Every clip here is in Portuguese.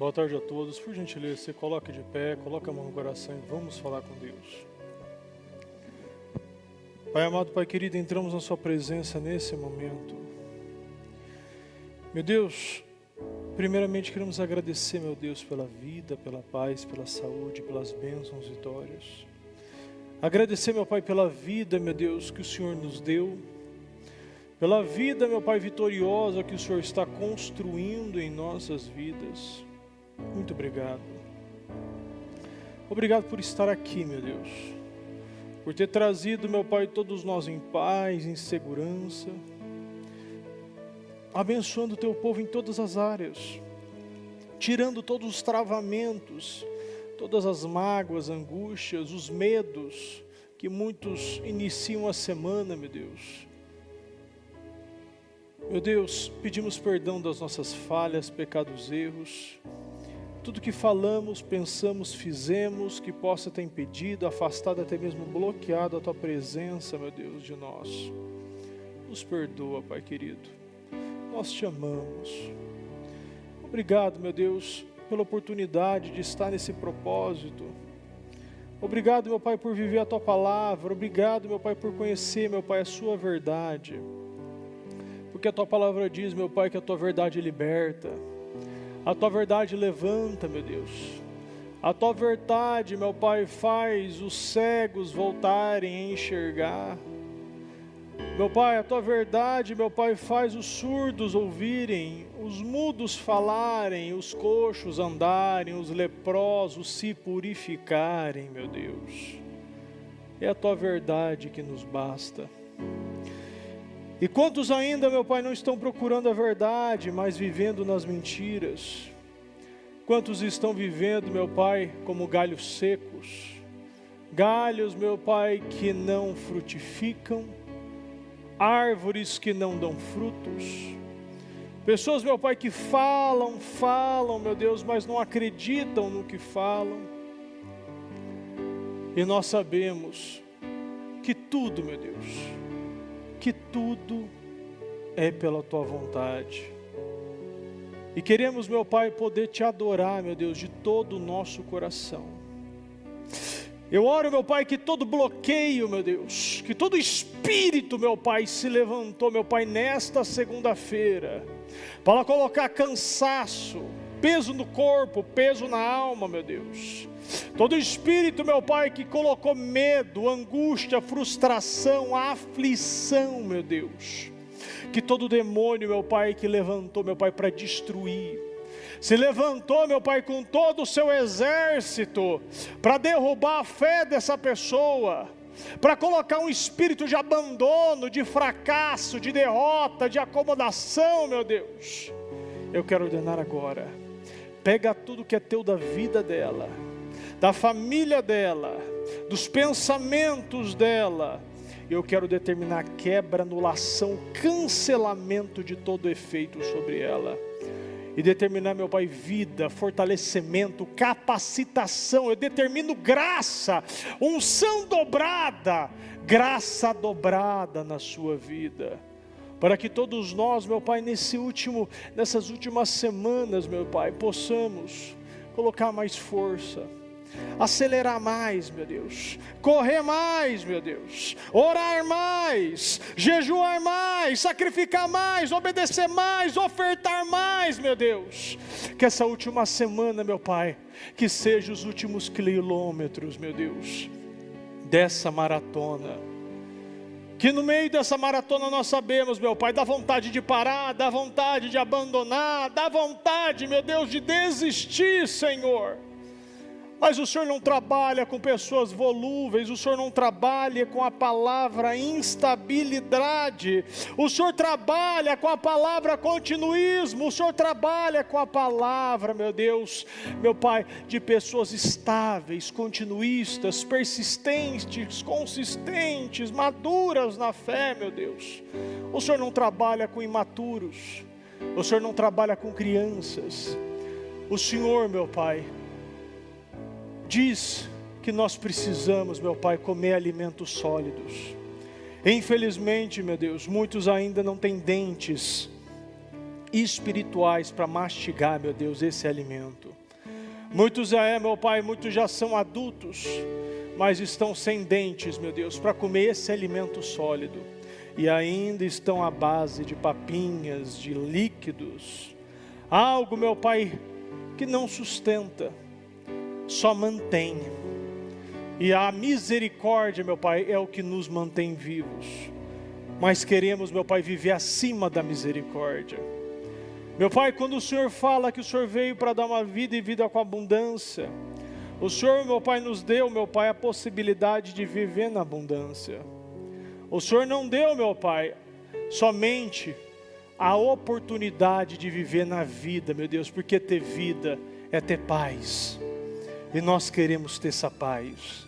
Boa tarde a todos. Por gentileza, se coloque de pé, coloque a mão no coração e vamos falar com Deus. Pai amado, Pai querido, entramos na sua presença nesse momento. Meu Deus, primeiramente queremos agradecer, meu Deus, pela vida, pela paz, pela saúde, pelas bênçãos, vitórias. Agradecer, meu Pai, pela vida, meu Deus, que o Senhor nos deu. Pela vida, meu Pai, vitoriosa que o Senhor está construindo em nossas vidas. Muito obrigado. Obrigado por estar aqui, meu Deus. Por ter trazido, meu Pai, todos nós em paz, em segurança. Abençoando o teu povo em todas as áreas. Tirando todos os travamentos, todas as mágoas, angústias, os medos que muitos iniciam a semana, meu Deus. Meu Deus, pedimos perdão das nossas falhas, pecados, erros. Tudo que falamos, pensamos, fizemos, que possa ter impedido, afastado, até mesmo bloqueado a Tua presença, meu Deus, de nós. Nos perdoa, Pai querido. Nós Te amamos. Obrigado, meu Deus, pela oportunidade de estar nesse propósito. Obrigado, meu Pai, por viver a Tua palavra. Obrigado, meu Pai, por conhecer, meu Pai, a Sua verdade. Porque a Tua palavra diz, meu Pai, que a Tua verdade liberta. A Tua verdade levanta, meu Deus. A Tua verdade, meu Pai, faz os cegos voltarem a enxergar. Meu Pai, a Tua verdade, meu Pai, faz os surdos ouvirem, os mudos falarem, os coxos andarem, os leprosos se purificarem, meu Deus. É a Tua verdade que nos basta. E quantos ainda, meu Pai, não estão procurando a verdade, mas vivendo nas mentiras? Quantos estão vivendo, meu Pai, como galhos secos? Galhos, meu Pai, que não frutificam, árvores que não dão frutos. Pessoas, meu Pai, que falam, meu Deus, mas não acreditam no que falam. E nós sabemos que tudo, meu Deus, que tudo é pela Tua vontade. E queremos, meu Pai, poder Te adorar, meu Deus, de todo o nosso coração. Eu oro, meu Pai, que todo bloqueio, meu Deus, que todo espírito, meu Pai, se levantou, meu Pai, nesta segunda-feira, para colocar cansaço, peso no corpo, peso na alma, meu Deus. Todo espírito, meu Pai, que colocou medo, angústia, frustração, aflição, meu Deus. Que todo demônio, meu Pai, que levantou, meu Pai, para destruir, se levantou, meu Pai, com todo o seu exército, para derrubar a fé dessa pessoa, para colocar um espírito de abandono, de fracasso, de derrota, de acomodação, meu Deus. Eu quero ordenar agora, pega tudo que é teu da vida dela, da família dela, dos pensamentos dela. Eu quero determinar quebra, anulação, cancelamento de todo efeito sobre ela. E determinar, meu Pai, vida, fortalecimento, capacitação. Eu determino graça, unção dobrada, graça dobrada na sua vida. Para que todos nós, meu Pai, nessas últimas semanas, meu Pai, possamos colocar mais força, acelerar mais, meu Deus, correr mais, meu Deus, orar mais, jejuar mais, sacrificar mais, obedecer mais, ofertar mais, meu Deus. Que essa última semana, meu Pai, que seja os últimos quilômetros, meu Deus, dessa maratona. Que no meio dessa maratona nós sabemos, meu Pai, dá vontade de parar, dá vontade de abandonar, dá vontade, meu Deus, de desistir, Senhor. Mas o Senhor não trabalha com pessoas volúveis, o Senhor não trabalha com a palavra instabilidade, o Senhor trabalha com a palavra continuismo, o Senhor trabalha com a palavra, meu Deus, meu Pai, de pessoas estáveis, continuistas, persistentes, consistentes, maduras na fé, meu Deus. O Senhor não trabalha com imaturos, o Senhor não trabalha com crianças. O Senhor, meu Pai, diz que nós precisamos, meu Pai, comer alimentos sólidos. Infelizmente, meu Deus, muitos ainda não têm dentes espirituais para mastigar, meu Deus, esse alimento. Muitos meu Pai, muitos já são adultos, mas estão sem dentes, meu Deus, para comer esse alimento sólido. E ainda estão à base de papinhas, de líquidos. Algo, meu Pai, que não sustenta, só mantém. E a misericórdia, meu Pai, é o que nos mantém vivos. Mas queremos, meu Pai, viver acima da misericórdia. Meu Pai, quando o Senhor fala que o Senhor veio para dar uma vida e vida com abundância, o Senhor, meu Pai, nos deu, meu Pai, a possibilidade de viver na abundância. O Senhor não deu, meu Pai, somente a oportunidade de viver na vida, meu Deus, porque ter vida é ter paz. E nós queremos ter essa paz.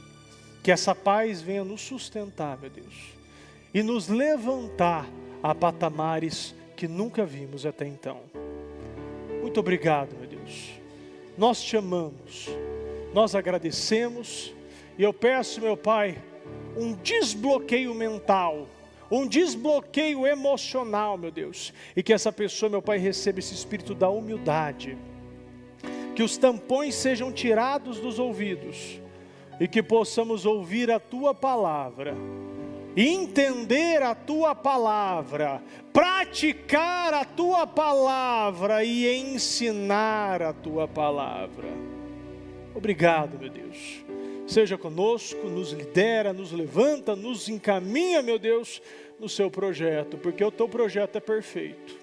Que essa paz venha nos sustentar, meu Deus, e nos levantar a patamares que nunca vimos até então. Muito obrigado, meu Deus. Nós te amamos, nós agradecemos, e eu peço, meu Pai, um desbloqueio mental, um desbloqueio emocional, meu Deus, e que essa pessoa, meu Pai, receba esse espírito da humildade, que os tampões sejam tirados dos ouvidos, e que possamos ouvir a Tua palavra, entender a Tua palavra, praticar a Tua palavra e ensinar a Tua palavra. Obrigado, meu Deus. Seja conosco, nos lidera, nos levanta, nos encaminha, meu Deus, no seu projeto, porque o teu projeto é perfeito.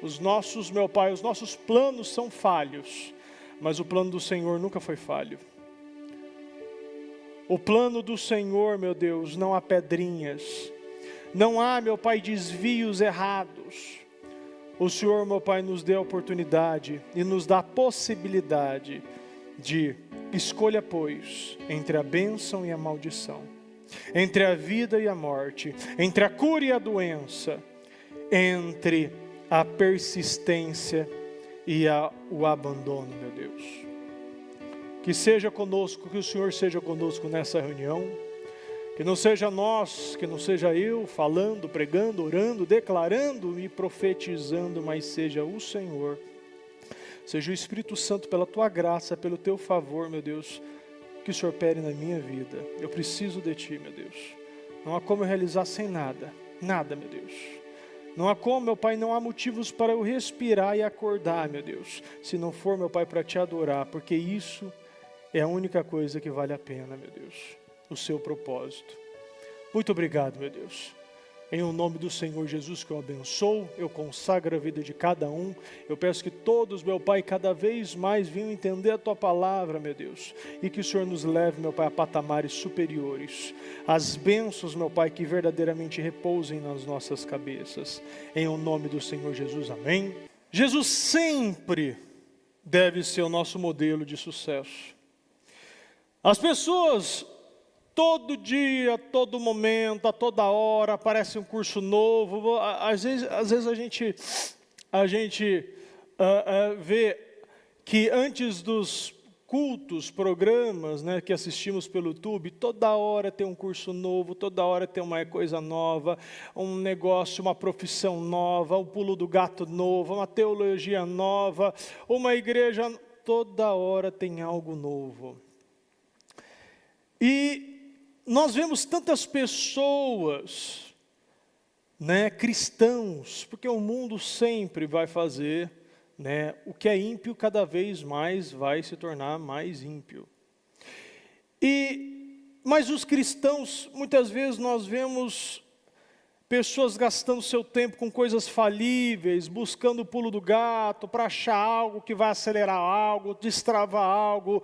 Os nossos, meu Pai, os nossos planos são falhos, mas o plano do Senhor nunca foi falho. O plano do Senhor, meu Deus, não há pedrinhas, não há, meu Pai, desvios errados. O Senhor, meu Pai, nos deu a oportunidade e nos dá a possibilidade de escolha, pois, entre a bênção e a maldição, entre a vida e a morte, entre a cura e a doença, entre a persistência e o abandono, meu Deus. Que seja conosco, que o Senhor seja conosco nessa reunião, que não seja nós, que não seja eu falando, pregando, orando, declarando e profetizando, mas seja o Senhor. Seja o Espírito Santo, pela Tua graça, pelo Teu favor, meu Deus, que o Senhor opere na minha vida. Eu preciso de Ti, meu Deus. Não há como eu realizar sem nada, nada, meu Deus. Não há como, meu Pai, não há motivos para eu respirar e acordar, meu Deus, se não for, meu Pai, para Te adorar, porque isso é a única coisa que vale a pena, meu Deus, o Seu propósito. Muito obrigado, meu Deus. Em o nome do Senhor Jesus que eu abençoo, eu consagro a vida de cada um. Eu peço que todos, meu Pai, cada vez mais venham entender a Tua palavra, meu Deus. E que o Senhor nos leve, meu Pai, a patamares superiores. As bênçãos, meu Pai, que verdadeiramente repousem nas nossas cabeças. Em o nome do Senhor Jesus, amém. Jesus sempre deve ser o nosso modelo de sucesso. As pessoas, todo dia, todo momento, a toda hora, aparece um curso novo. Às vezes a gente vê que antes dos cultos, programas, né, que assistimos pelo YouTube, toda hora tem um curso novo, toda hora tem uma coisa nova, um negócio, uma profissão nova, o pulo do gato novo, uma teologia nova, uma igreja, toda hora tem algo novo. E nós vemos tantas pessoas, né, cristãos, porque o mundo sempre vai fazer, né, o que é ímpio cada vez mais vai se tornar mais ímpio. Mas os cristãos, muitas vezes nós vemos pessoas gastando seu tempo com coisas falíveis, buscando o pulo do gato, para achar algo que vai acelerar algo, destravar algo,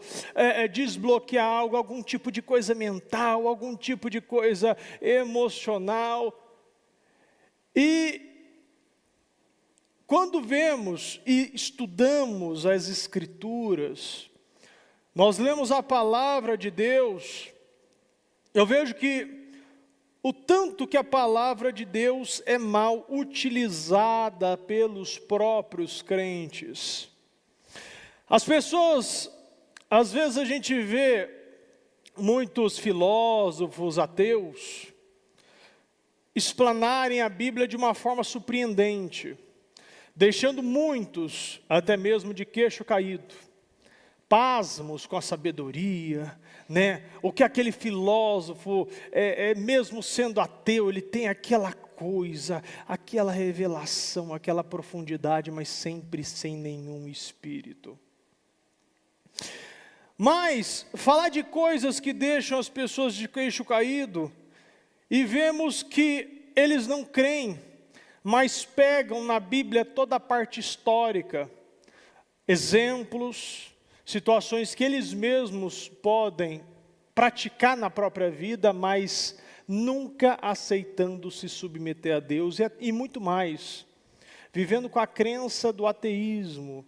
desbloquear algo, algum tipo de coisa mental, algum tipo de coisa emocional. E quando vemos e estudamos as Escrituras, nós lemos a palavra de Deus, eu vejo que o tanto que a palavra de Deus é mal utilizada pelos próprios crentes. As pessoas, às vezes a gente vê muitos filósofos ateus explanarem a Bíblia de uma forma surpreendente, deixando muitos até mesmo de queixo caído, pasmos com a sabedoria, né? O que aquele filósofo, mesmo sendo ateu, ele tem aquela coisa, aquela revelação, aquela profundidade, mas sempre sem nenhum espírito. Mas falar de coisas que deixam as pessoas de queixo caído, e vemos que eles não creem, mas pegam na Bíblia toda a parte histórica, exemplos, situações que eles mesmos podem praticar na própria vida, mas nunca aceitando se submeter a Deus e muito mais, vivendo com a crença do ateísmo,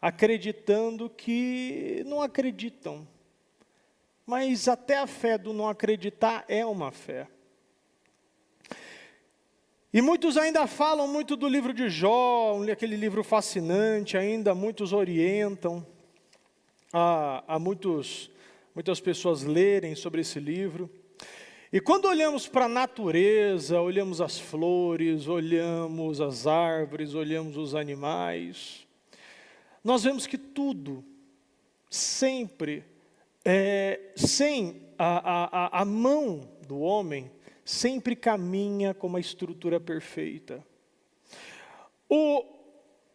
acreditando que não acreditam, mas até a fé do não acreditar é uma fé. E muitos ainda falam muito do livro de Jó, aquele livro fascinante, ainda muitos orientam a muitas pessoas lerem sobre esse livro. E quando olhamos para a natureza, olhamos as flores, olhamos as árvores, olhamos os animais, nós vemos que tudo, sempre, sem a mão do homem, sempre caminha com uma estrutura perfeita.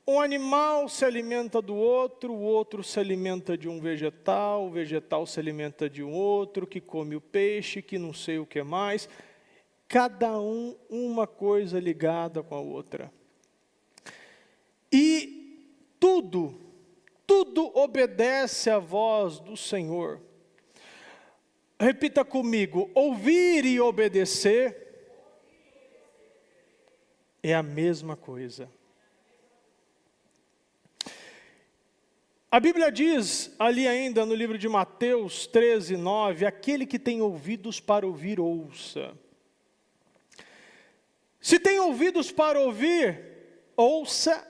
Um animal se alimenta do outro, o outro se alimenta de um vegetal, o vegetal se alimenta de um outro, que come o peixe, que não sei o que mais. Cada uma coisa ligada com a outra. E tudo obedece à voz do Senhor. Repita comigo, ouvir e obedecer é a mesma coisa. A Bíblia diz, ali ainda no livro de Mateus 13:9, aquele que tem ouvidos para ouvir, ouça. Se tem ouvidos para ouvir, ouça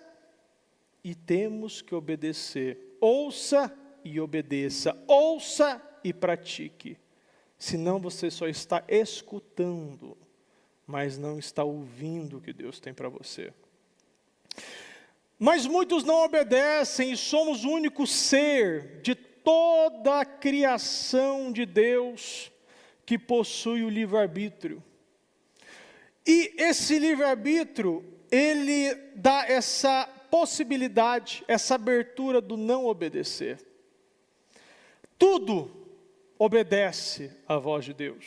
e temos que obedecer. Ouça e obedeça, ouça e pratique. Senão você só está escutando, mas não está ouvindo o que Deus tem para você. Mas muitos não obedecem e somos o único ser de toda a criação de Deus que possui o livre-arbítrio. E esse livre-arbítrio, ele dá essa possibilidade, essa abertura do não obedecer. Tudo obedece à voz de Deus.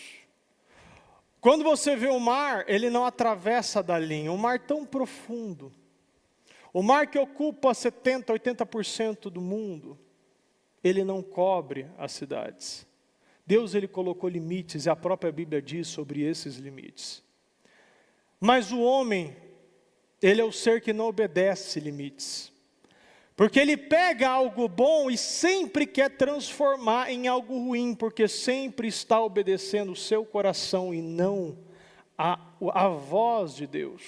Quando você vê o mar, ele não atravessa da linha, um mar tão profundo. O mar que ocupa 70%, 80% do mundo, ele não cobre as cidades. Deus, ele colocou limites, e a própria Bíblia diz sobre esses limites. Mas o homem, ele é o ser que não obedece limites. Porque ele pega algo bom e sempre quer transformar em algo ruim, porque sempre está obedecendo o seu coração e não a voz de Deus.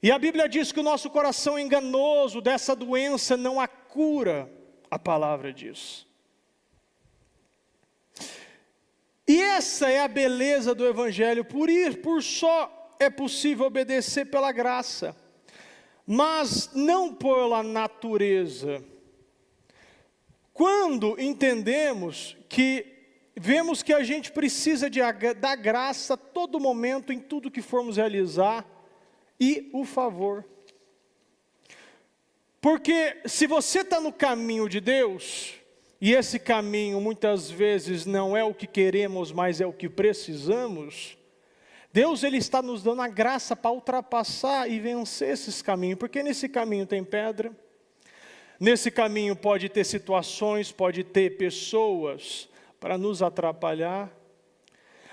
E a Bíblia diz que o nosso coração é enganoso, dessa doença não há cura, a palavra diz. E essa é a beleza do Evangelho, por só é possível obedecer pela graça, mas não pela natureza. Quando entendemos vemos que a gente precisa da graça a todo momento, em tudo que formos realizar, e o favor. Porque se você está no caminho de Deus, e esse caminho muitas vezes não é o que queremos, mas é o que precisamos, Deus, ele está nos dando a graça para ultrapassar e vencer esses caminhos, porque nesse caminho tem pedra, nesse caminho pode ter situações, pode ter pessoas para nos atrapalhar,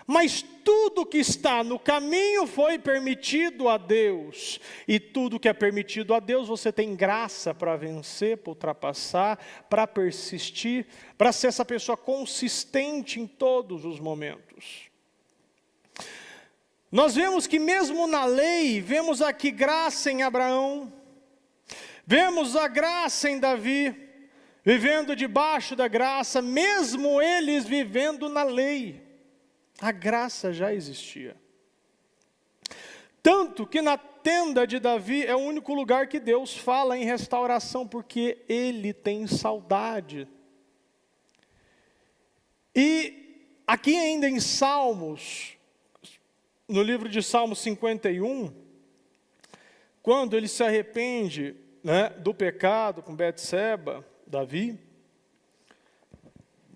mas tudo que está no caminho foi permitido a Deus, e tudo que é permitido a Deus, você tem graça para vencer, para ultrapassar, para persistir, para ser essa pessoa consistente em todos os momentos. Nós vemos que mesmo na lei, vemos aqui graça em Abraão, vemos a graça em Davi, vivendo debaixo da graça, mesmo eles vivendo na lei, a graça já existia. Tanto que na tenda de Davi é o único lugar que Deus fala em restauração, porque Ele tem saudade. E aqui ainda em Salmos, no livro de Salmos 51, quando ele se arrepende, do pecado com Betseba, Davi,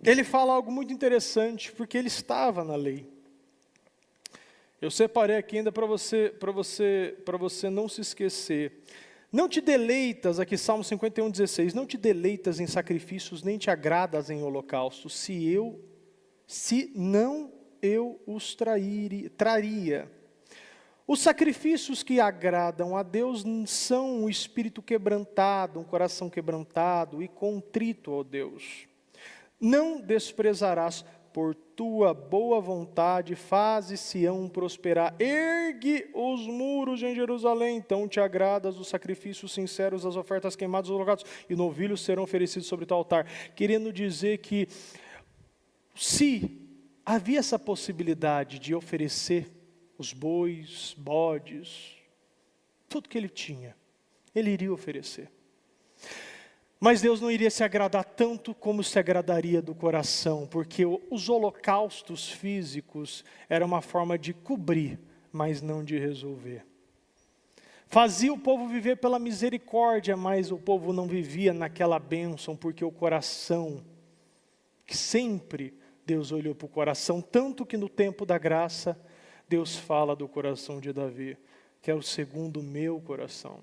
ele fala algo muito interessante, porque ele estava na lei. Eu separei aqui ainda para você não se esquecer. Não te deleitas, aqui Salmo 51:16, não te deleitas em sacrifícios, nem te agradas em holocaustos, se não eu os traria. Os sacrifícios que agradam a Deus são um espírito quebrantado, um coração quebrantado e contrito, ó Deus. Não desprezarás. Por tua boa vontade, faze Sião prosperar. Ergue os muros em Jerusalém. Então te agradas os sacrifícios sinceros, as ofertas queimadas, os holocaustos, e novilhos serão oferecidos sobre teu altar. Querendo dizer que, se havia essa possibilidade de oferecer os bois, bodes, tudo que ele tinha, ele iria oferecer. Mas Deus não iria se agradar tanto como se agradaria do coração, porque os holocaustos físicos eram uma forma de cobrir, mas não de resolver. Fazia o povo viver pela misericórdia, mas o povo não vivia naquela bênção, porque o coração, que sempre Deus olhou para o coração, tanto que no tempo da graça, Deus fala do coração de Davi, que é o segundo meu coração.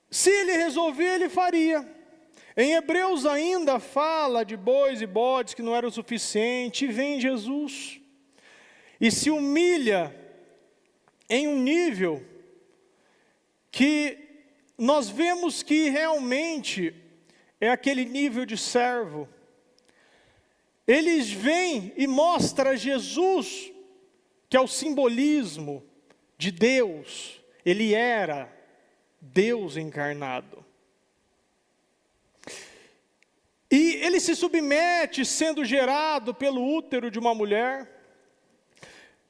Se ele resolver, ele faria. Em Hebreus ainda fala de bois e bodes que não eram suficientes, e vem Jesus e se humilha em um nível que nós vemos que realmente é aquele nível de servo. Eles vêm e mostram Jesus, que é o simbolismo de Deus. Ele era Deus encarnado. E ele se submete sendo gerado pelo útero de uma mulher.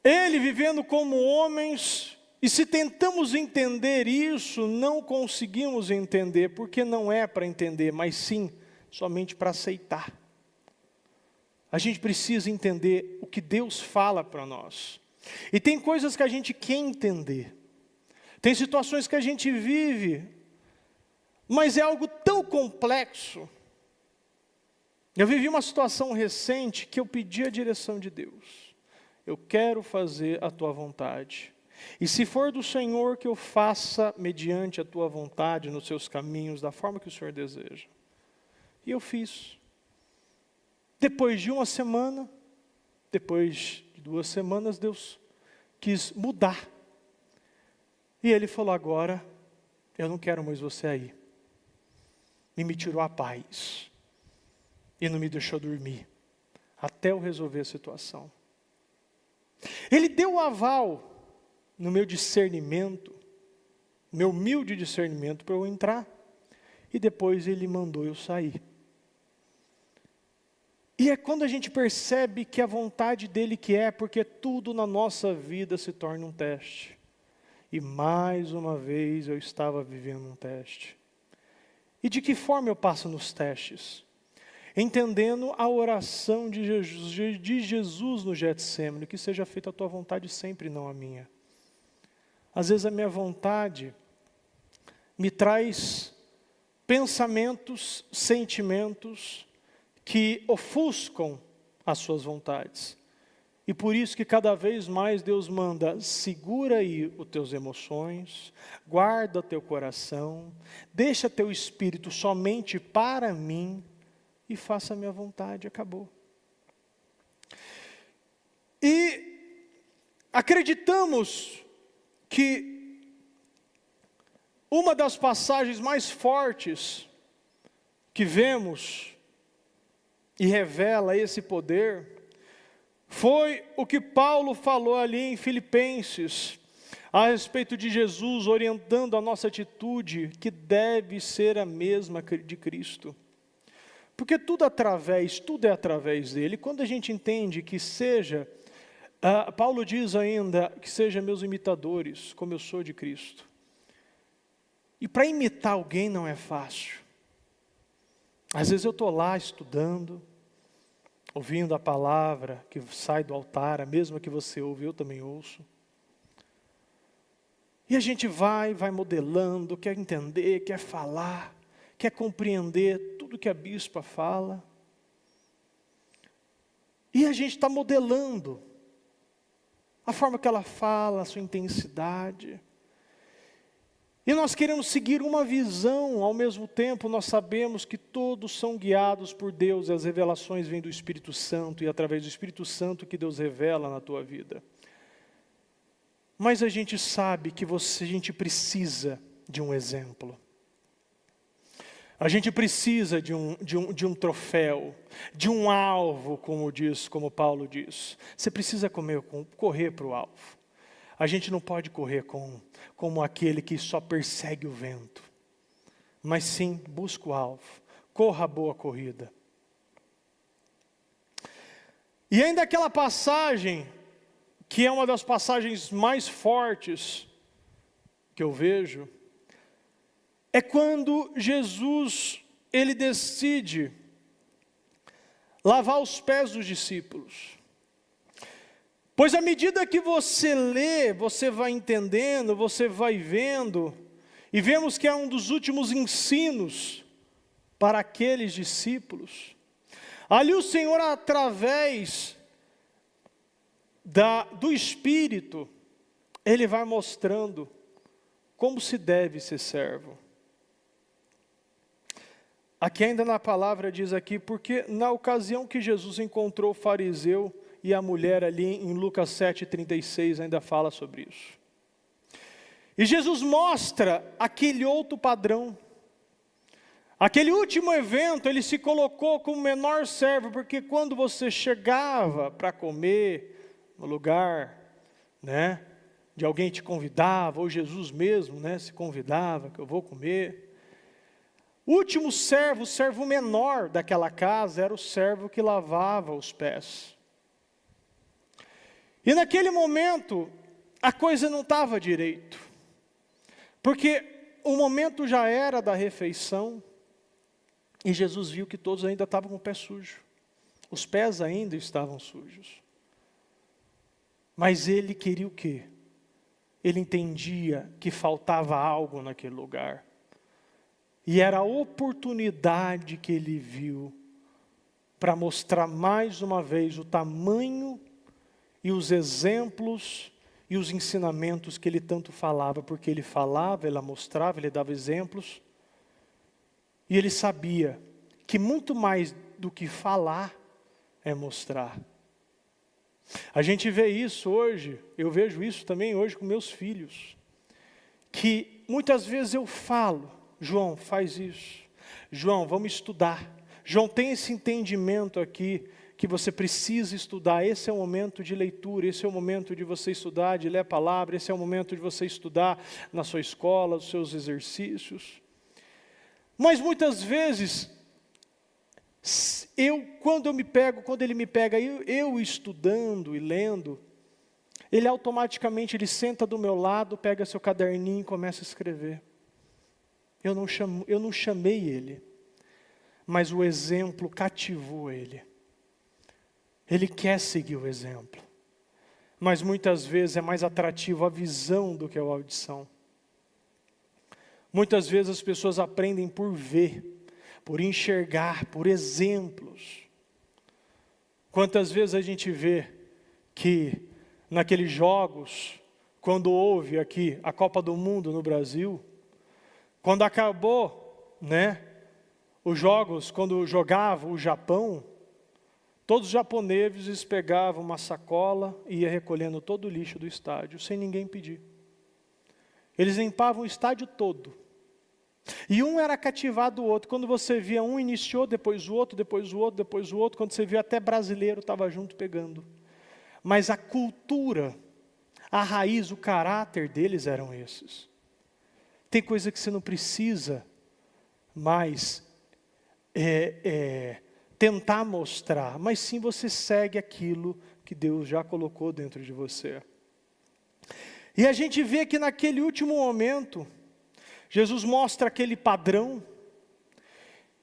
Ele vivendo como homens. E se tentamos entender isso, não conseguimos entender, porque não é para entender, mas sim somente para aceitar. A gente precisa entender o que Deus fala para nós. E tem coisas que a gente quer entender. Tem situações que a gente vive, mas é algo tão complexo. Eu vivi uma situação recente que eu pedi a direção de Deus. Eu quero fazer a tua vontade. E se for do Senhor, que eu faça mediante a tua vontade, nos seus caminhos, da forma que o Senhor deseja. E eu fiz. Depois de uma semana, depois de 2 semanas, Deus quis mudar. E Ele falou: agora, eu não quero mais você aí. E me tirou a paz. E não me deixou dormir. Até eu resolver a situação. Ele deu o aval no meu discernimento, meu humilde discernimento, para eu entrar. E depois Ele mandou eu sair. E é quando a gente percebe que a vontade dEle que é, porque tudo na nossa vida se torna um teste. E mais uma vez eu estava vivendo um teste. E de que forma eu passo nos testes? Entendendo a oração de Jesus no Getsêmani, que seja feita a tua vontade sempre, não a minha. Às vezes a minha vontade me traz pensamentos, sentimentos que ofuscam as suas vontades. E por isso que cada vez mais Deus manda: segura aí os teus emoções, guarda teu coração, deixa teu espírito somente para mim e faça a minha vontade. Acabou. E acreditamos que uma das passagens mais fortes que vemos e revela esse poder foi o que Paulo falou ali em Filipenses, a respeito de Jesus, orientando a nossa atitude, que deve ser a mesma de Cristo. Porque tudo é através dele. Quando a gente entende que seja Paulo diz ainda que sejam meus imitadores, como eu sou de Cristo. E para imitar alguém não é fácil. Às vezes eu estou lá estudando, ouvindo a palavra que sai do altar, a mesma que você ouve, eu também ouço. E a gente vai modelando, quer entender, quer falar, quer compreender tudo que a bispa fala. E a gente está modelando a forma que ela fala, a sua intensidade. E nós queremos seguir uma visão, ao mesmo tempo nós sabemos que todos são guiados por Deus, e as revelações vêm do Espírito Santo, e através do Espírito Santo que Deus revela na tua vida. Mas a gente sabe que a gente precisa de um exemplo. A gente precisa de um troféu, de um alvo, como Paulo diz. Você precisa correr para o alvo. A gente não pode correr como aquele que só persegue o vento, mas sim busca o alvo, corra a boa corrida. E ainda aquela passagem, que é uma das passagens mais fortes que eu vejo, é quando Jesus, ele decide lavar os pés dos discípulos. Pois à medida que você lê, você vai entendendo, você vai vendo, e vemos que é um dos últimos ensinos para aqueles discípulos. Ali o Senhor, através do Espírito, Ele vai mostrando como se deve ser servo. Aqui ainda na palavra diz aqui, porque na ocasião que Jesus encontrou o fariseu e a mulher ali em Lucas 7,36 ainda fala sobre isso. E Jesus mostra aquele outro padrão. Aquele último evento, ele se colocou como menor servo, porque quando você chegava para comer no lugar, né, de alguém te convidava, ou Jesus mesmo, né, se convidava, que eu vou comer. O último servo, o servo menor daquela casa, era o servo que lavava os pés. E naquele momento, a coisa não estava direito. Porque o momento já era da refeição, e Jesus viu que todos ainda estavam com o pé sujo. Os pés ainda estavam sujos. Mas ele queria o quê? Ele entendia que faltava algo naquele lugar. E era a oportunidade que ele viu para mostrar mais uma vez o tamanho e os exemplos e os ensinamentos que ele tanto falava. Porque ele falava, ele mostrava, ele dava exemplos. E ele sabia que muito mais do que falar é mostrar. A gente vê isso hoje, eu vejo isso também hoje com meus filhos. Que muitas vezes eu falo, João, faz isso. João, vamos estudar. João, tem esse entendimento aqui, que você precisa estudar. Esse é o momento de leitura, esse é o momento de você estudar, de ler a palavra, esse é o momento de você estudar na sua escola, os seus exercícios. Mas muitas vezes, quando ele me pega, eu estudando e lendo, ele automaticamente senta do meu lado, pega seu caderninho e começa a escrever. Eu não chamei ele, mas o exemplo cativou ele. Ele quer seguir o exemplo, mas muitas vezes é mais atrativo a visão do que a audição. Muitas vezes as pessoas aprendem por ver, por enxergar, por exemplos. Quantas vezes a gente vê que naqueles jogos, quando houve aqui a Copa do Mundo no Brasil, quando acabou, né, os jogos, quando jogava o Japão, todos os japoneses pegavam uma sacola e iam recolhendo todo o lixo do estádio, sem ninguém pedir. Eles limpavam o estádio todo. E um era cativado do outro. Quando você via um iniciou, depois o outro, depois o outro, depois o outro. Quando você via até brasileiro estava junto pegando. Mas a cultura, a raiz, o caráter deles eram esses. Tem coisa que você não precisa mais tentar mostrar, mas sim você segue aquilo que Deus já colocou dentro de você. E a gente vê que naquele último momento, Jesus mostra aquele padrão,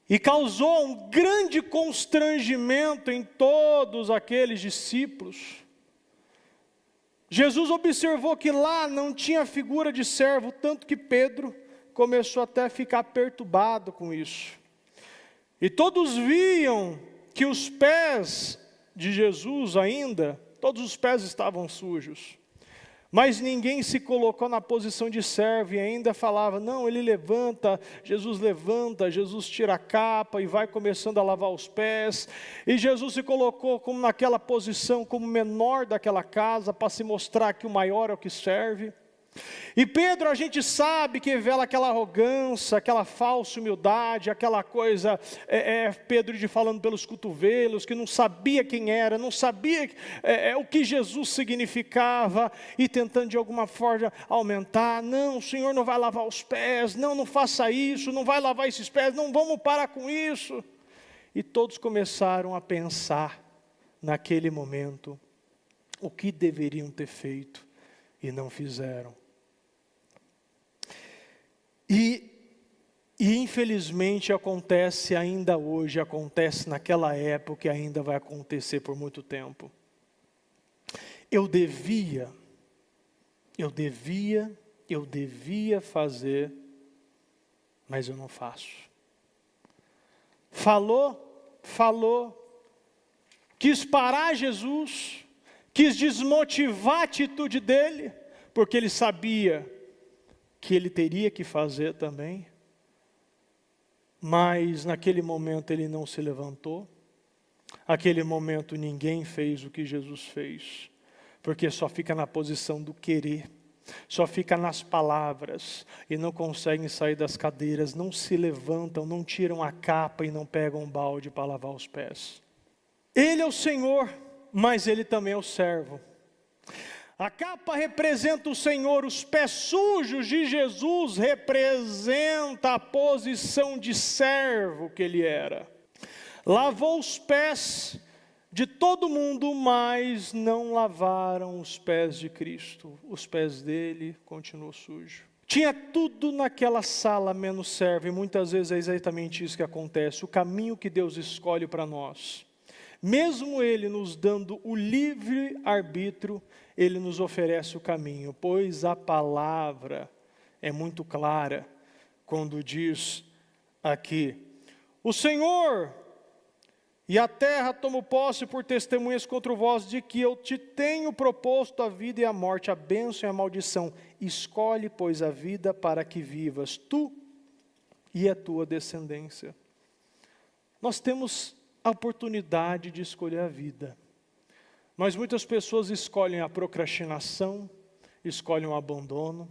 e causou um grande constrangimento em todos aqueles discípulos. Jesus observou que lá não tinha figura de servo, tanto que Pedro começou até a ficar perturbado com isso. E todos viam que os pés de Jesus ainda, todos os pés estavam sujos. Mas ninguém se colocou na posição de servo e ainda falava, não, ele levanta, Jesus tira a capa e vai começando a lavar os pés. E Jesus se colocou como naquela posição, como menor daquela casa, para se mostrar que o maior é o que serve. E Pedro, a gente sabe que revela aquela arrogância, aquela falsa humildade, aquela coisa, Pedro de falando pelos cotovelos, que não sabia quem era, não sabia o que Jesus significava, e tentando de alguma forma aumentar, não, o Senhor não vai lavar os pés, não faça isso, não vai lavar esses pés, não vamos parar com isso. E todos começaram a pensar, naquele momento, o que deveriam ter feito e não fizeram. E infelizmente acontece ainda hoje, acontece naquela época e ainda vai acontecer por muito tempo. Eu devia fazer, mas eu não faço. Falou, quis parar Jesus, quis desmotivar a atitude dele, porque ele sabia que ele teria que fazer também, mas naquele momento ele não se levantou, naquele momento ninguém fez o que Jesus fez, porque só fica na posição do querer, só fica nas palavras, e não conseguem sair das cadeiras, não se levantam, não tiram a capa e não pegam um balde para lavar os pés. Ele é o Senhor, mas ele também é o servo. A capa representa o Senhor, os pés sujos de Jesus representa a posição de servo que ele era. Lavou os pés de todo mundo, mas não lavaram os pés de Cristo. Os pés dele continuam sujos. Tinha tudo naquela sala menos servo, e muitas vezes é exatamente isso que acontece. O caminho que Deus escolhe para nós, mesmo Ele nos dando o livre arbítrio, Ele nos oferece o caminho, pois a palavra é muito clara, quando diz aqui, o Senhor e a terra tomam posse por testemunhas contra vós, de que eu te tenho proposto a vida e a morte, a bênção e a maldição. Escolhe, pois, a vida para que vivas, tu e a tua descendência. Nós temos a oportunidade de escolher a vida, mas muitas pessoas escolhem a procrastinação, escolhem o abandono,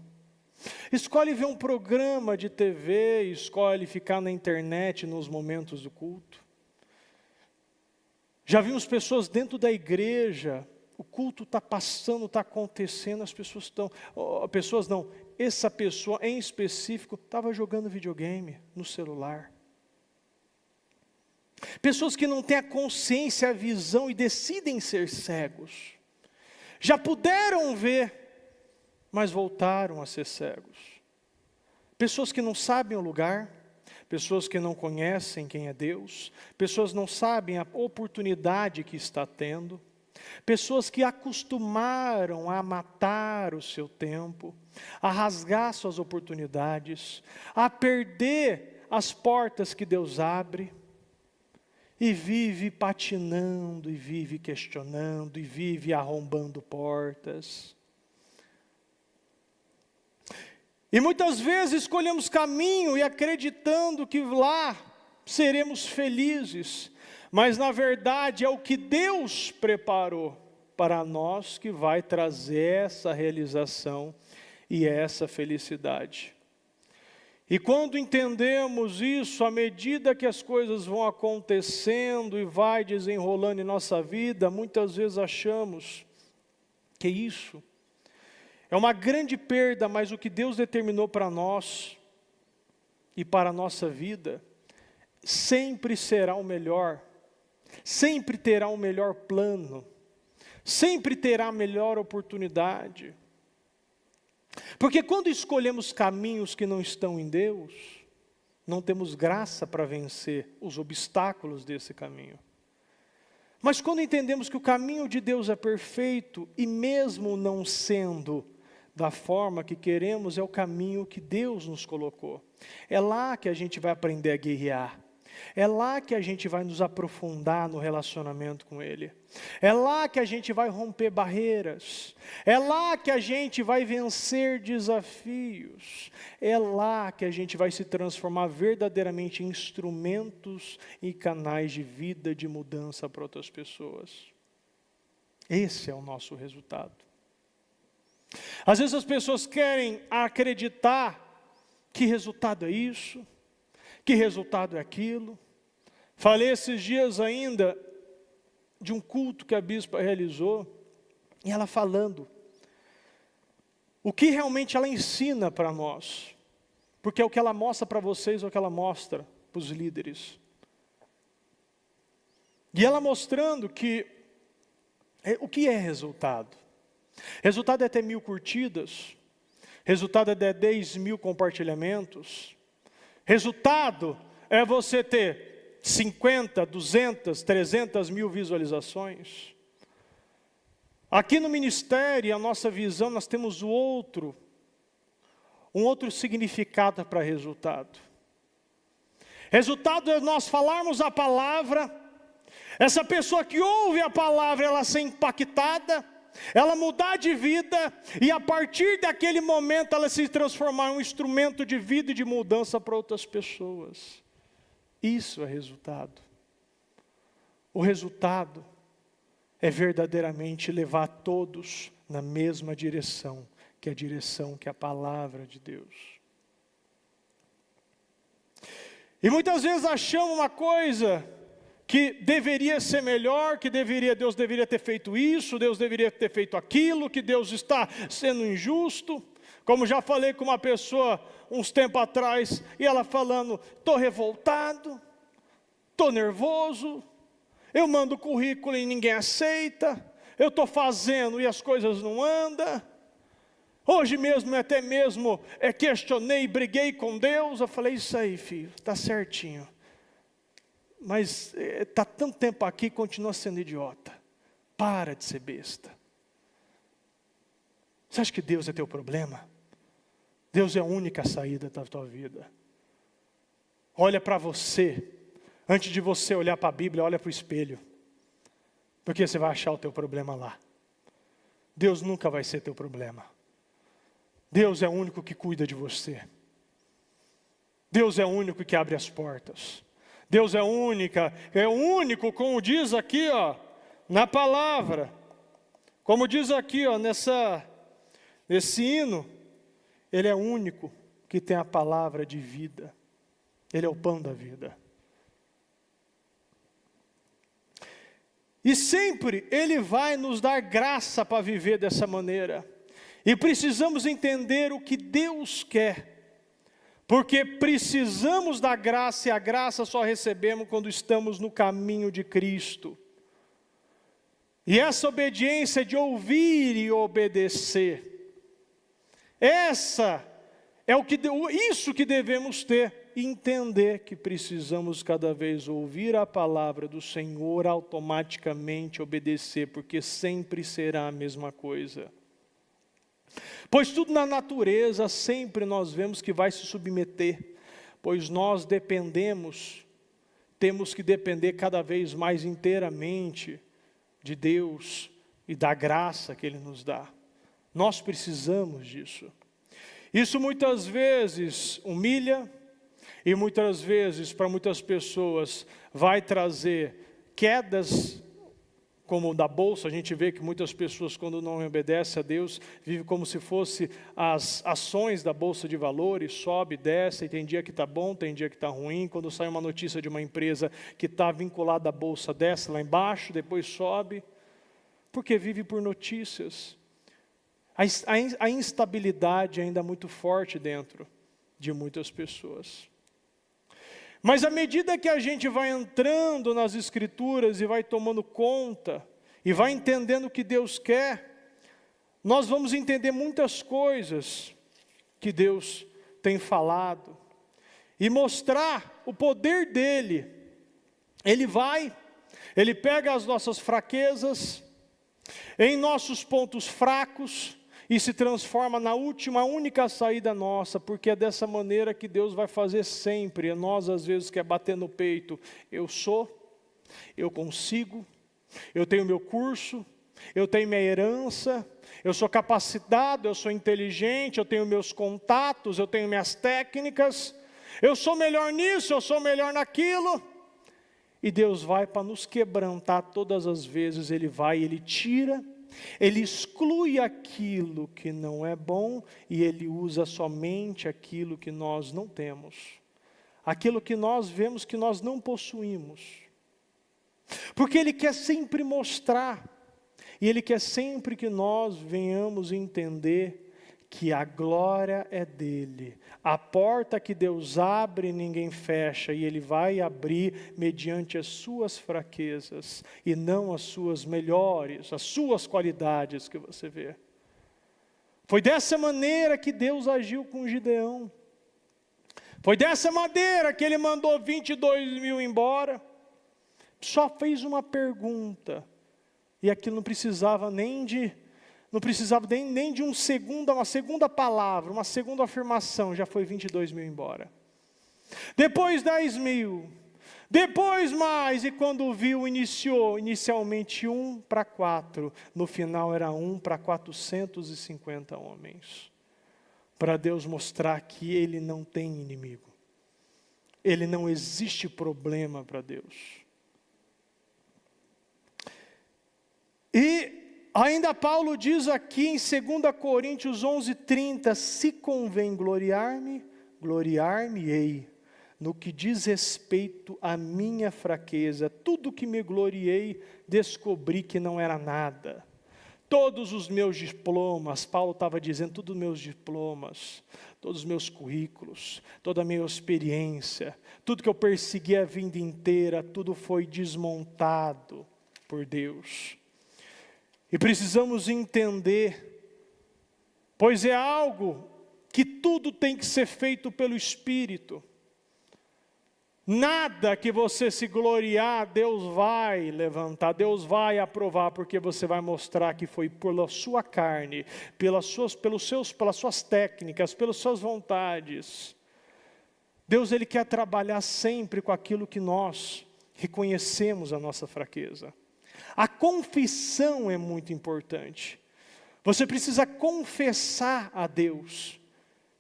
escolhem ver um programa de TV, escolhem ficar na internet nos momentos do culto. Já vimos pessoas dentro da igreja, o culto está passando, está acontecendo, essa pessoa em específico estava jogando videogame no celular. Pessoas que não têm a consciência, a visão e decidem ser cegos. Já puderam ver, mas voltaram a ser cegos. Pessoas que não sabem o lugar, pessoas que não conhecem quem é Deus, pessoas que não sabem a oportunidade que está tendo, pessoas que acostumaram a matar o seu tempo, a rasgar suas oportunidades, a perder as portas que Deus abre, e vive patinando, e vive questionando, e vive arrombando portas. E muitas vezes escolhemos caminho e acreditando que lá seremos felizes, mas na verdade é o que Deus preparou para nós que vai trazer essa realização e essa felicidade. E quando entendemos isso, à medida que as coisas vão acontecendo e vai desenrolando em nossa vida, muitas vezes achamos que isso é uma grande perda, mas o que Deus determinou para nós e para a nossa vida sempre será o melhor, sempre terá um melhor plano, sempre terá a melhor oportunidade. Porque quando escolhemos caminhos que não estão em Deus, não temos graça para vencer os obstáculos desse caminho. Mas quando entendemos que o caminho de Deus é perfeito, e mesmo não sendo da forma que queremos, é o caminho que Deus nos colocou. É lá que a gente vai aprender a guerrear. É lá que a gente vai nos aprofundar no relacionamento com Ele. É lá que a gente vai romper barreiras. É lá que a gente vai vencer desafios. É lá que a gente vai se transformar verdadeiramente em instrumentos e canais de vida, de mudança para outras pessoas. Esse é o nosso resultado. Às vezes as pessoas querem acreditar que resultado é isso, que resultado é aquilo. Falei esses dias ainda de um culto que a bispa realizou, e ela falando o que realmente ela ensina para nós, porque é o que ela mostra para vocês, é o que ela mostra para os líderes. E ela mostrando que o que é resultado? Resultado é ter 1000 curtidas, resultado é ter 10.000 compartilhamentos, resultado é você ter 50, 200, 300 mil visualizações. Aqui no ministério, a nossa visão, nós temos um outro significado para resultado. Resultado é nós falarmos a palavra, essa pessoa que ouve a palavra, ela ser impactada, ela mudar de vida, e a partir daquele momento ela se transformar em um instrumento de vida e de mudança para outras pessoas. Isso é resultado. O resultado é verdadeiramente levar todos na mesma direção, que é a direção que é a palavra de Deus. E muitas vezes achamos uma coisa que deveria ser melhor, que Deus deveria ter feito isso, Deus deveria ter feito aquilo, que Deus está sendo injusto. Como já falei com uma pessoa uns tempos atrás, e ela falando, estou revoltado, estou nervoso, eu mando currículo e ninguém aceita, eu estou fazendo e as coisas não andam. Hoje mesmo, até mesmo, questionei, briguei com Deus. Eu falei, isso aí, filho, está certinho. Mas está tanto tempo aqui e continua sendo idiota. Para de ser besta. Você acha que Deus é teu problema? Deus é a única saída da tua vida. Olha para você. Antes de você olhar para a Bíblia, olha para o espelho. Porque você vai achar o teu problema lá. Deus nunca vai ser teu problema. Deus é o único que cuida de você. Deus é o único que abre as portas. Deus é o único, como diz aqui, ó, na palavra. Como diz aqui, ó, nesse hino, Ele é o único que tem a palavra de vida. Ele é o pão da vida. E sempre Ele vai nos dar graça para viver dessa maneira. E precisamos entender o que Deus quer. Porque precisamos da graça, e a graça só recebemos quando estamos no caminho de Cristo. E essa obediência de ouvir e obedecer, isso que devemos ter, e entender que precisamos cada vez ouvir a palavra do Senhor, automaticamente obedecer, porque sempre será a mesma coisa. Pois tudo na natureza sempre nós vemos que vai se submeter, pois nós temos que depender cada vez mais inteiramente de Deus e da graça que Ele nos dá. Nós precisamos disso. Isso muitas vezes humilha, e muitas vezes para muitas pessoas vai trazer quedas, como da bolsa. A gente vê que muitas pessoas, quando não obedecem a Deus, vivem como se fosse as ações da bolsa de valores, sobe, desce, e tem dia que está bom, tem dia que está ruim. Quando sai uma notícia de uma empresa que está vinculada à bolsa, desce lá embaixo, depois sobe, porque vive por notícias. A instabilidade ainda é muito forte dentro de muitas pessoas. Mas à medida que a gente vai entrando nas Escrituras e vai tomando conta, e vai entendendo o que Deus quer, nós vamos entender muitas coisas que Deus tem falado, e mostrar o poder dEle. Ele pega as nossas fraquezas, em nossos pontos fracos, e se transforma na única saída nossa, porque é dessa maneira que Deus vai fazer sempre. E nós às vezes quer bater no peito, eu consigo, eu tenho meu curso, eu tenho minha herança, eu sou capacitado, eu sou inteligente, eu tenho meus contatos, eu tenho minhas técnicas, eu sou melhor nisso, eu sou melhor naquilo. E Deus vai para nos quebrantar todas as vezes, Ele tira, Ele exclui aquilo que não é bom, e Ele usa somente aquilo que nós não temos, aquilo que nós vemos que nós não possuímos. Porque Ele quer sempre mostrar, e Ele quer sempre que nós venhamos entender que a glória é dEle. A porta que Deus abre, ninguém fecha, e Ele vai abrir mediante as suas fraquezas, e não as suas melhores, as suas qualidades que você vê. Foi dessa maneira que Deus agiu com Gideão. Foi dessa maneira que Ele mandou 22.000 embora. Só fez uma pergunta, e aquilo não precisava nem de uma segunda palavra, uma segunda afirmação, já foi 22.000 embora. Depois 10.000, depois mais, e quando viu, inicialmente 1 para 4, no final era 1 para 450 homens. Para Deus mostrar que Ele não tem inimigo, não existe problema para Deus. E ainda Paulo diz aqui em 2 Coríntios 11:30, se convém gloriar-me, gloriar-me-ei, no que diz respeito à minha fraqueza. Tudo que me gloriei, descobri que não era nada. Todos os meus diplomas, Paulo estava dizendo, todos os meus diplomas, todos os meus currículos, toda a minha experiência, tudo que eu persegui a vida inteira, tudo foi desmontado por Deus. E precisamos entender, pois é algo que tudo tem que ser feito pelo Espírito. Nada que você se gloriar, Deus vai levantar, Deus vai aprovar, porque você vai mostrar que foi pela sua carne, pelas suas técnicas, pelas suas vontades. Deus, Ele quer trabalhar sempre com aquilo que nós reconhecemos a nossa fraqueza. A confissão é muito importante. Você precisa confessar a Deus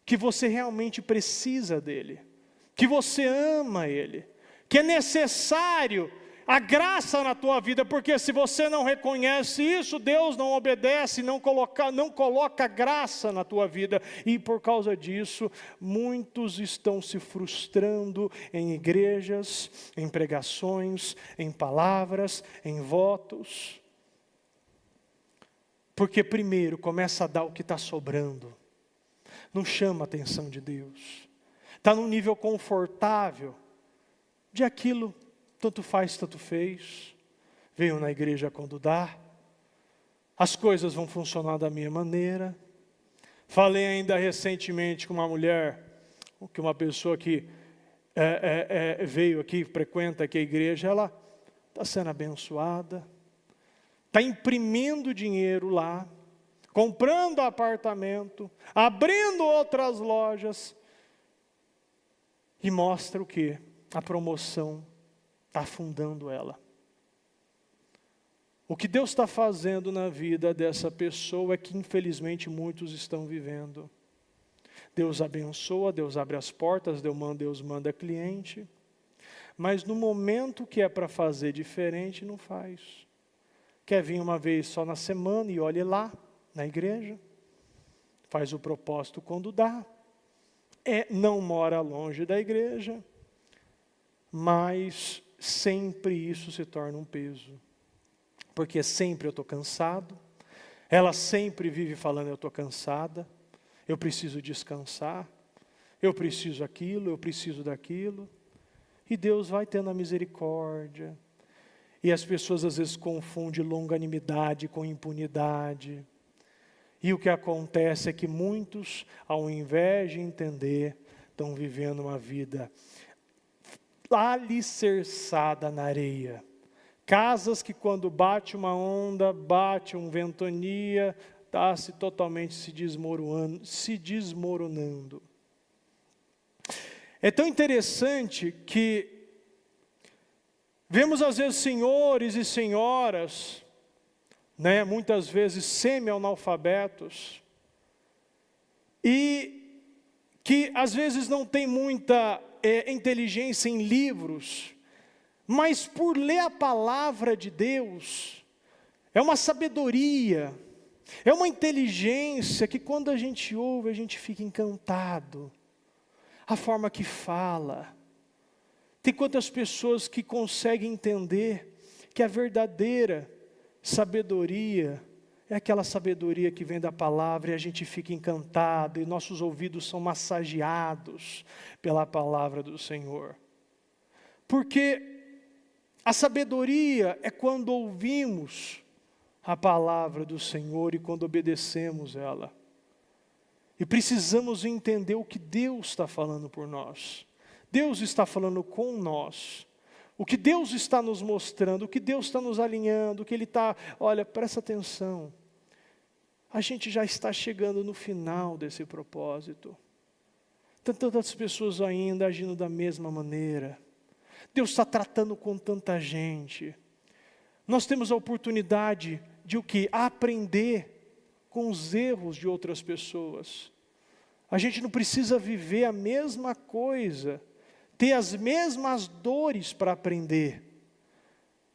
que você realmente precisa dEle, que você ama Ele, que é necessário a graça na tua vida, porque se você não reconhece isso, Deus não obedece, não coloca graça na tua vida, e por causa disso, muitos estão se frustrando em igrejas, em pregações, em palavras, em votos, porque primeiro começa a dar o que está sobrando, não chama a atenção de Deus, está num nível confortável, de aquilo, tanto faz, tanto fez, venho na igreja quando dá, as coisas vão funcionar da minha maneira. Falei ainda recentemente com uma mulher, que uma pessoa que veio aqui, frequenta aqui a igreja, ela está sendo abençoada, está imprimindo dinheiro lá, comprando apartamento, abrindo outras lojas, e mostra o quê? A promoção está afundando ela. O que Deus está fazendo na vida dessa pessoa é que infelizmente muitos estão vivendo. Deus abençoa, Deus abre as portas, Deus manda cliente, mas no momento que é para fazer diferente, não faz. Quer vir uma vez só na semana e olhe lá, na igreja, faz o propósito quando dá, não mora longe da igreja, mas sempre isso se torna um peso, porque sempre eu estou cansado, ela sempre vive falando eu estou cansada, eu preciso descansar, eu preciso aquilo, eu preciso daquilo, E Deus vai tendo a misericórdia. E as pessoas às vezes confundem longanimidade com impunidade. E o que acontece é que muitos, ao invés de entender, estão vivendo uma vida alicerçada na areia. Casas que quando bate uma onda, bate uma ventania, está totalmente se desmoronando. É tão interessante que vemos às vezes senhores e senhoras, muitas vezes semi-analfabetos, e que às vezes não tem muita inteligência em livros, mas por ler a palavra de Deus, é uma sabedoria, é uma inteligência que quando a gente ouve, a gente fica encantado. A forma que fala. Tem quantas pessoas que conseguem entender que a verdadeira sabedoria é aquela sabedoria que vem da palavra e a gente fica encantado e nossos ouvidos são massageados pela palavra do Senhor. Porque a sabedoria é quando ouvimos a palavra do Senhor e quando obedecemos ela. E precisamos entender o que Deus está falando por nós. Deus está falando com nós. O que Deus está nos mostrando, o que Deus está nos alinhando, o que Ele está... Olha, presta atenção. A gente já está chegando no final desse propósito. Tem tantas pessoas ainda agindo da mesma maneira. Deus está tratando com tanta gente. Nós temos a oportunidade de o quê? Aprender com os erros de outras pessoas. A gente não precisa viver a mesma coisa, ter as mesmas dores para aprender.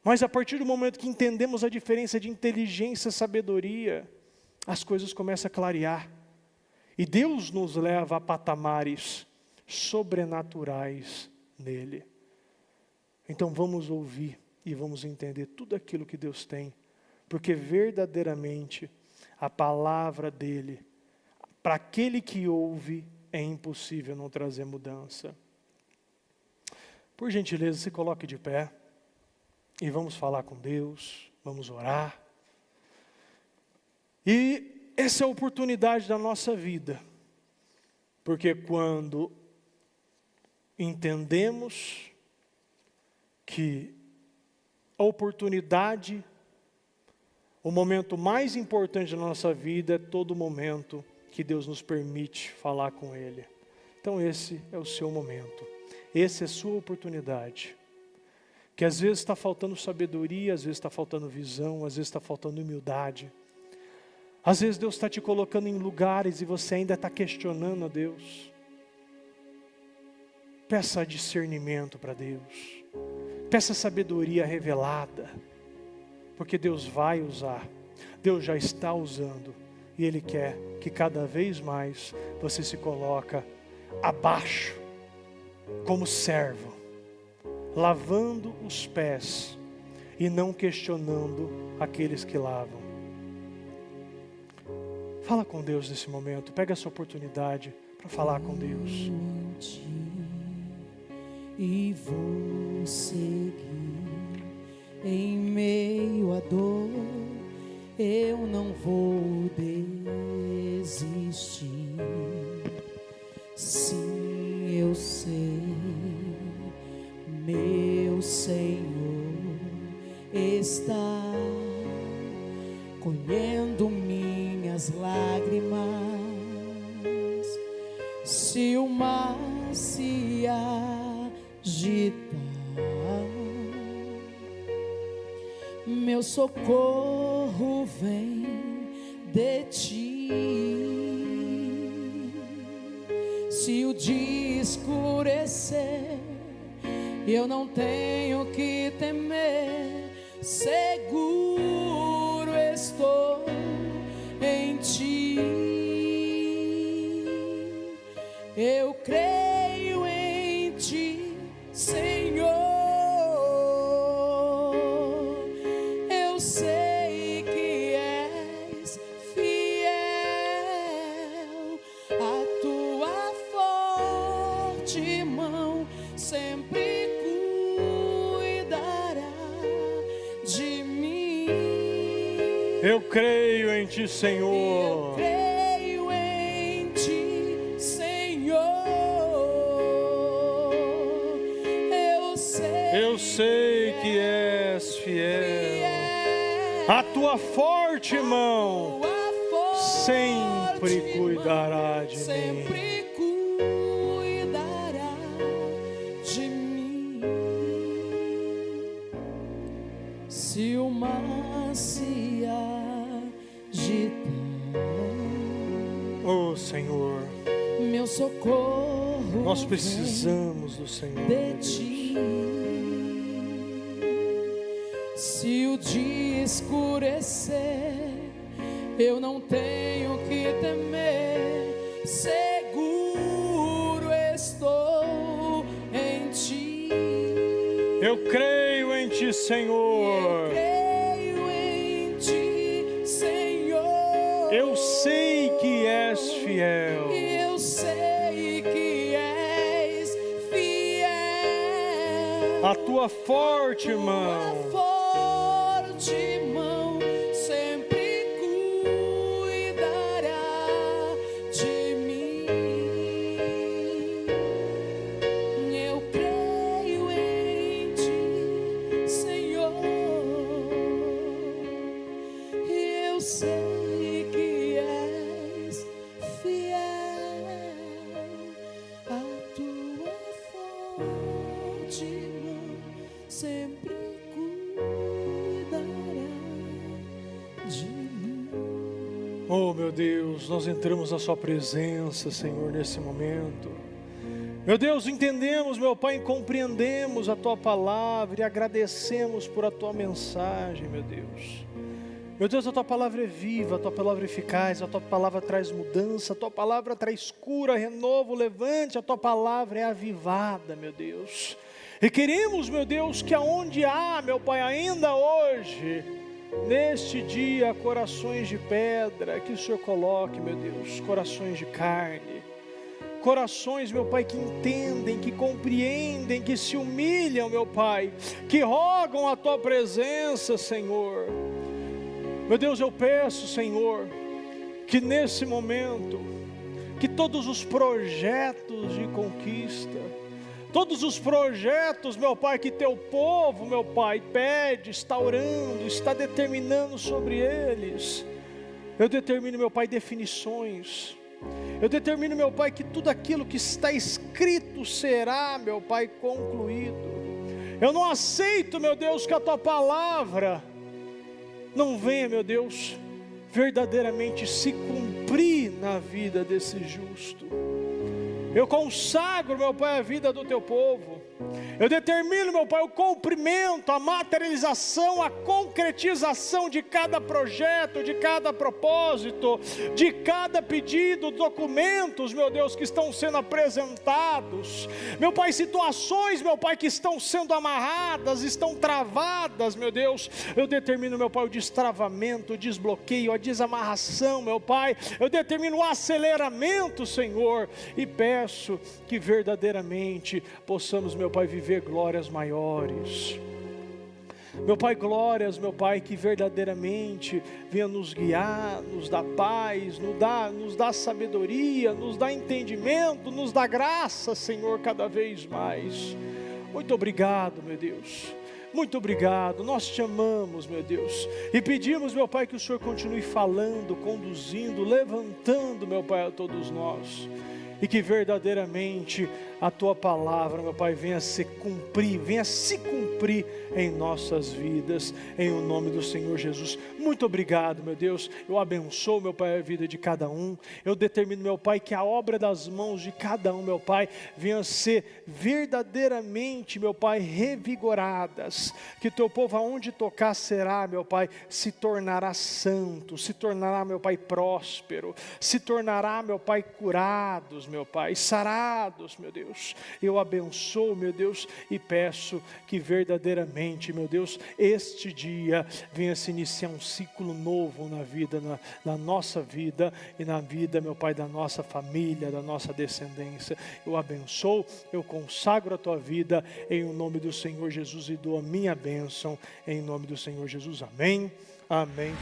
Mas a partir do momento que entendemos a diferença de inteligência e sabedoria, as coisas começam a clarear. E Deus nos leva a patamares sobrenaturais nele. Então vamos ouvir e vamos entender tudo aquilo que Deus tem, porque verdadeiramente a palavra dele, para aquele que ouve, é impossível não trazer mudança. Por gentileza, se coloque de pé e vamos falar com Deus, vamos orar. E essa é a oportunidade da nossa vida, porque quando entendemos que a oportunidade, o momento mais importante da nossa vida é todo momento que Deus nos permite falar com Ele. Então esse é o seu momento, essa é a sua oportunidade. Que às vezes está faltando sabedoria, às vezes está faltando visão, às vezes está faltando humildade. Às vezes Deus está te colocando em lugares e você ainda está questionando a Deus. Peça discernimento para Deus. Peça sabedoria revelada. Porque Deus vai usar. Deus já está usando. E Ele quer que cada vez mais você se coloca abaixo, como servo, lavando os pés e não questionando aqueles que lavam. Fala com Deus nesse momento, pega essa oportunidade para falar com Deus. E vou seguir em meio à dor, eu não vou desistir. Sim, eu sei, meu Senhor está colhendo minhas lágrimas. Se o mar se agitar, meu socorro vem de ti. Se o dia escurecer, eu não tenho que temer, seguro estou em ti. Eu creio em ti, Senhor. Eu sei que és fiel, a tua forte mão sempre Eu creio em Ti, Eu Senhor. creio em Ti, Senhor. Eu sei que és fiel. A Tua forte mão sempre cuidará de mim. Sempre cuidará de mim. Se o mar se agitar, Oh Senhor, meu socorro nós precisamos do Senhor. de Ti. Se o dia escurecer, eu não tenho que temer, seguro estou em Ti. Eu creio em Ti, Senhor. Eu creio em Ti, Senhor. Eu sei que és fiel. Eu sei que és fiel. A Tua forte mão Tua forte mão sempre cuidará de mim. Eu creio em Ti, Senhor. Eu sei que és fiel. A Tua forte mão sempre cuidará de mim. Oh meu Deus, nós entramos na Sua presença, Senhor, nesse momento. Meu Deus, entendemos, meu Pai, e compreendemos a Tua palavra e agradecemos por a Tua mensagem, meu Deus. Meu Deus, a Tua palavra é viva, a Tua palavra é eficaz, a Tua palavra traz mudança, a Tua palavra traz cura, renovo, levante, a Tua palavra é avivada, meu Deus. E queremos, meu Deus, que aonde há, meu Pai, ainda hoje, neste dia, corações de pedra, que o Senhor coloque, meu Deus, corações de carne. Corações, meu Pai, que entendem, que compreendem, que se humilham, meu Pai, que rogam a Tua presença, Senhor. Meu Deus, eu peço, Senhor, que nesse momento, que todos os projetos de conquista, todos os projetos, meu Pai, que Teu povo, meu Pai, pede, está orando, está determinando sobre eles, eu determino, meu Pai, definições. Eu determino, meu Pai, que tudo aquilo que está escrito será, meu Pai, concluído. Eu não aceito, meu Deus, que a Tua palavra não venha, meu Deus, verdadeiramente se cumprir na vida desse justo. Eu consagro, meu Pai, a vida do Teu povo. Eu determino, meu Pai, o cumprimento, a materialização, a concretização de cada projeto, de cada propósito, de cada pedido, documentos, meu Deus, que estão sendo apresentados. Meu Pai, situações, meu Pai, que estão sendo amarradas, estão travadas, meu Deus. Eu determino, meu Pai, o destravamento, o desbloqueio, a desamarração, meu Pai. Eu determino o aceleramento, Senhor, e peço que verdadeiramente possamos, meu Pai, viver glórias maiores. Meu Pai, glórias, meu Pai, que verdadeiramente venha nos guiar, nos dar paz, nos dá sabedoria, nos dá entendimento, nos dá graça, Senhor, cada vez mais. Muito obrigado, meu Deus. Muito obrigado, nós Te amamos, meu Deus, e pedimos, meu Pai, que o Senhor continue falando, conduzindo, levantando, meu Pai, a todos nós. E que verdadeiramente a Tua palavra, meu Pai, venha se cumprir em nossas vidas, em o nome do Senhor Jesus. Muito obrigado, meu Deus. Eu abençoo, meu Pai, a vida de cada um. Eu determino, meu Pai, que a obra das mãos de cada um, meu Pai, venha ser verdadeiramente, meu Pai, revigoradas. Que Teu povo, aonde tocar será, meu Pai, se tornará santo, se tornará, meu Pai, próspero, se tornará, meu Pai, curados, meu Pai, sarados, meu Deus. Eu abençoo, meu Deus, e peço que verdadeiramente, meu Deus, este dia venha se iniciar um ciclo novo na vida, na nossa vida e na vida, meu Pai, da nossa família, da nossa descendência. Eu abençoo, eu consagro a Tua vida em nome do Senhor Jesus e dou a minha bênção em nome do Senhor Jesus. Amém. Amém.